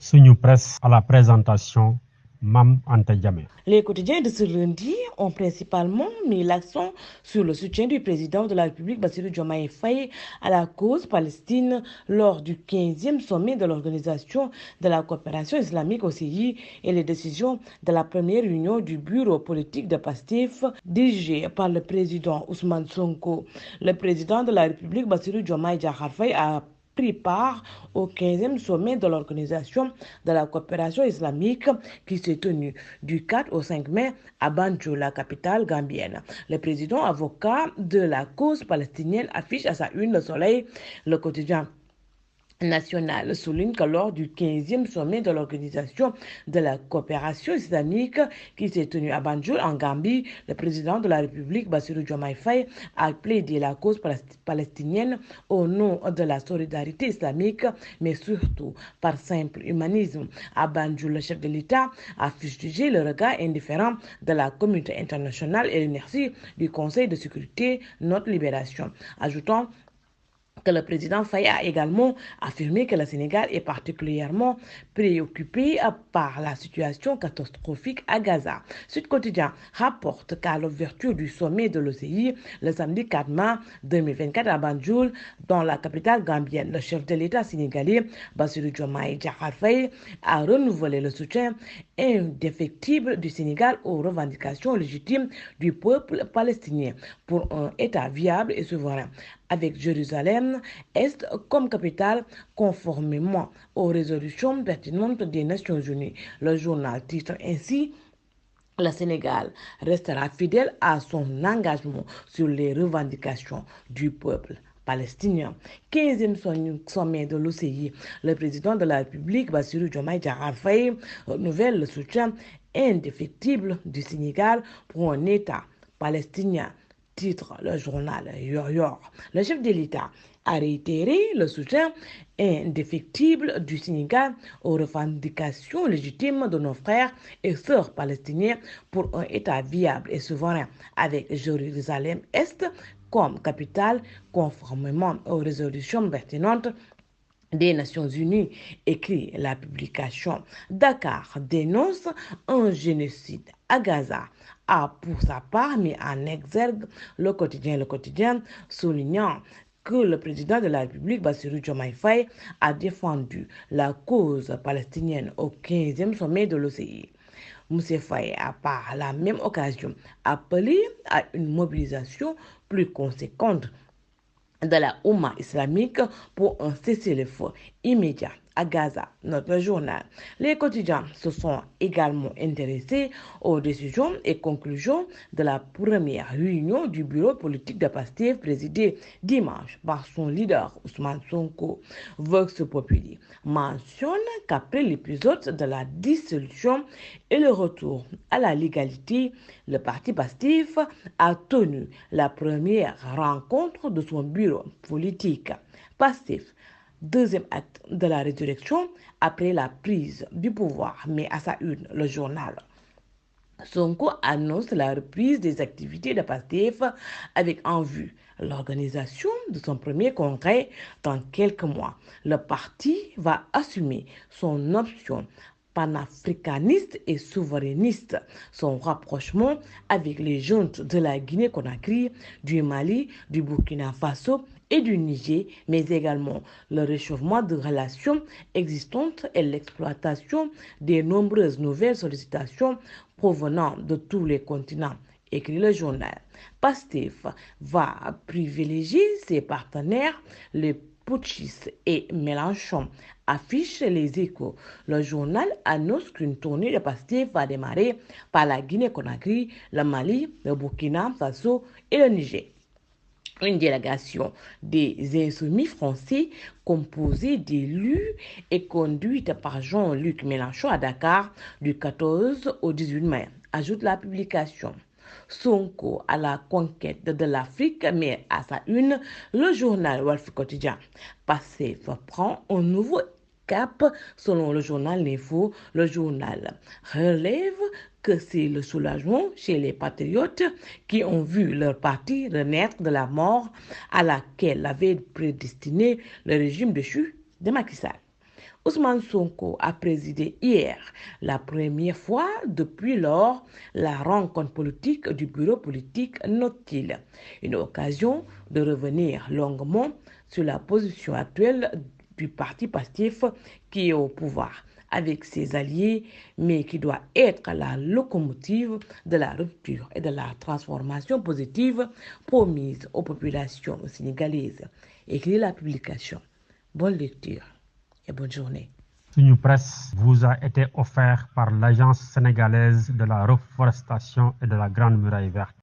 Suñu presse à la présentation Mam Anta Diamé. Les quotidiens de ce lundi ont principalement mis l'accent sur le soutien du président de la République, Bassirou Diomaye Faye, à la cause palestine lors du 15e sommet de l'Organisation de la coopération islamique OCI et les décisions de la première réunion du bureau politique de PASTEF dirigé par le président Ousmane Sonko. Le président de la République, Bassirou Diomaye Diakhar Faye, a pris part au 15e sommet de l'Organisation de la coopération islamique qui s'est tenu du 4 au 5 mai à Banjul, la capitale gambienne. Le président avocat de la cause palestinienne affiche à sa une Le Soleil, le quotidien national souligne que lors du 15e sommet de l'Organisation de la coopération islamique qui s'est tenu à Banjul, en Gambie, le président de la République, Bassirou Diomaye Faye, a plaidé la cause palestinienne au nom de la solidarité islamique, mais surtout par simple humanisme. À Banjul, le chef de l'État a fustigé le regard indifférent de la communauté internationale et l'inertie du Conseil de sécurité, notre libération, ajoutant que le président Faye a également affirmé que le Sénégal est particulièrement préoccupé par la situation catastrophique à Gaza. Sud Quotidien rapporte qu'à l'ouverture du sommet de l'OCI le samedi 4 mai 2024 à Banjul, dans la capitale gambienne, le chef de l'État sénégalais, Bassirou Diomaye Diakhar Faye, a renouvelé le soutien indéfectible du Sénégal aux revendications légitimes du peuple palestinien pour un État viable et souverain, avec Jérusalem Est comme capitale, conformément aux résolutions pertinentes des Nations Unies. Le journal titre ainsi: le Sénégal restera fidèle à son engagement sur les revendications du peuple palestinien. 15e sommet de l'OCI, le président de la République, Bassirou Diomaye Diakhar Faye, renouvelle le soutien indéfectible du Sénégal pour un État palestinien, titre le journal Yor. Le chef de l'État a réitéré le soutien indéfectible du Sénégal aux revendications légitimes de nos frères et sœurs palestiniens pour un État viable et souverain, avec Jérusalem-Est comme capitale, conformément aux résolutions pertinentes des Nations Unies, écrit la publication. Dakar dénonce un génocide à Gaza, a pour sa part mis en exergue le quotidien, soulignant que le président de la République, Bassirou Diomaye Faye, a défendu la cause palestinienne au 15e sommet de l'OCI. M. Faye a par la même occasion appelé à une mobilisation plus conséquente de la Oumma islamique pour un cessez-le-feu immédiat à Gaza, notre journal. Les quotidiens se sont également intéressés aux décisions et conclusions de la première réunion du bureau politique de PASTEF présidé dimanche par son leader Ousmane Sonko. Vox Populi mentionne qu'après l'épisode de la dissolution et le retour à la légalité, le parti PASTEF a tenu la première rencontre de son bureau politique. PASTEF, deuxième acte de la résurrection après la prise du pouvoir, mais à sa une, le journal. Sonko annonce la reprise des activités de PASTEF avec en vue l'organisation de son premier congrès dans quelques mois. Le parti va assumer son option panafricaniste et souverainiste, son rapprochement avec les juntes de la Guinée-Conakry, du Mali, du Burkina Faso et du Niger, mais également le réchauffement de relations existantes et l'exploitation des nombreuses nouvelles sollicitations provenant de tous les continents, écrit le journal. PASTEF va privilégier ses partenaires, les putschistes et Mélenchon, affiche les Échos. Le journal annonce qu'une tournée de PASTEF va démarrer par la Guinée-Conakry, le Mali, le Burkina Faso et le Niger. Une délégation des insoumis français composée d'élus et conduite par Jean-Luc Mélenchon à Dakar du 14 au 18 mai, ajoute la publication. Sonko à la conquête de l'Afrique, mais à sa une, le journal Wolf Quotidien. PASTEF prend un nouveau cap selon le journal L'Info. Le journal relève que c'est le soulagement chez les patriotes qui ont vu leur parti renaître de la mort à laquelle avait prédestiné le régime déchu de Macky Sall. Ousmane Sonko a présidé hier la première fois depuis lors la rencontre politique du bureau politique, note-t-il. Une occasion de revenir longuement sur la position actuelle du parti Pastef qui est au pouvoir avec ses alliés, mais qui doit être la locomotive de la rupture et de la transformation positive promise aux populations sénégalaises. Écrit la publication. Bonne lecture et bonne journée. Suñu Presse vous a été offert par l'Agence sénégalaise de la reforestation et de la Grande Muraille Verte.